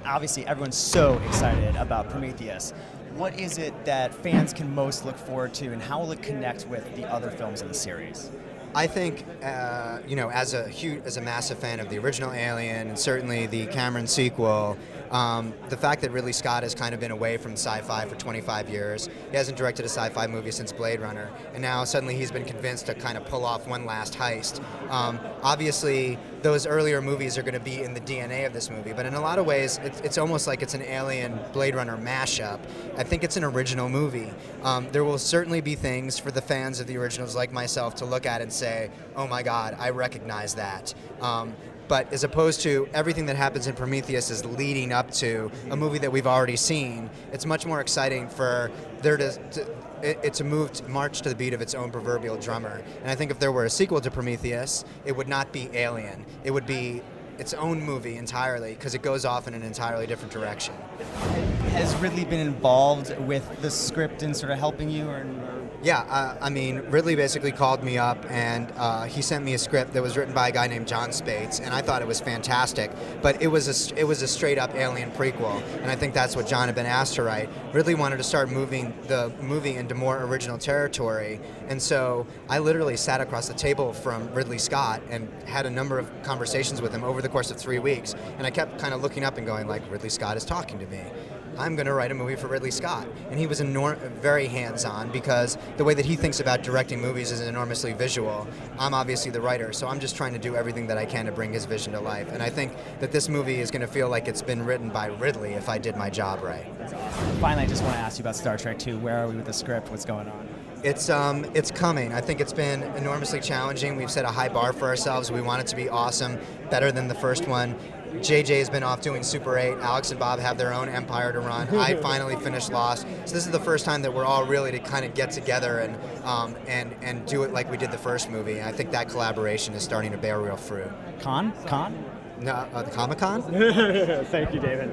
obviously everyone's so excited about Prometheus. What is it that fans can most look forward to, and how will it connect with the other films in the series? I think, as a massive fan of the original Alien and certainly the Cameron sequel, the fact that Ridley Scott has kind of been away from sci-fi for 25 years, he hasn't directed a sci-fi movie since Blade Runner, and now suddenly he's been convinced to kind of pull off one last heist. Obviously, those earlier movies are going to be in the DNA of this movie, but in a lot of ways, it's almost like it's an Alien Blade Runner mashup. I think it's an original movie. There will certainly be things for the fans of the originals like myself to look at and say, oh my God, I recognize that. But as opposed to everything that happens in Prometheus is leading up to a movie that we've already seen, it's much more exciting for there to march to the beat of its own proverbial drummer. And I think if there were a sequel to Prometheus, it would not be Alien. It would be its own movie entirely, because it goes off in an entirely different direction. Has Ridley been involved with the script and sort of helping you, or? Yeah, I mean, Ridley basically called me up and he sent me a script that was written by a guy named John Spates, and I thought it was fantastic. But it was a straight up Alien prequel, and I think that's what John had been asked to write. Ridley wanted to start moving the movie into more original territory, and so I literally sat across the table from Ridley Scott and had a number of conversations with him over the course of 3 weeks, and I kept kind of looking up and going like, Ridley Scott is talking to me. I'm going to write a movie for Ridley Scott. And he was very hands-on, because the way that he thinks about directing movies is enormously visual. I'm obviously the writer, so I'm just trying to do everything that I can to bring his vision to life. And I think that this movie is going to feel like it's been written by Ridley if I did my job right. Finally, I just want to ask you about Star Trek 2. Where are we with the script? What's going on? It's coming. I think it's been enormously challenging. We've set a high bar for ourselves. We want it to be awesome, better than the first one. JJ has been off doing Super 8. Alex and Bob have their own empire to run. I finally finished Lost. So this is the first time that we're all really to kind of get together and do it like we did the first movie. And I think that collaboration is starting to bear real fruit. Con? No, the Comic-Con? Thank you, David.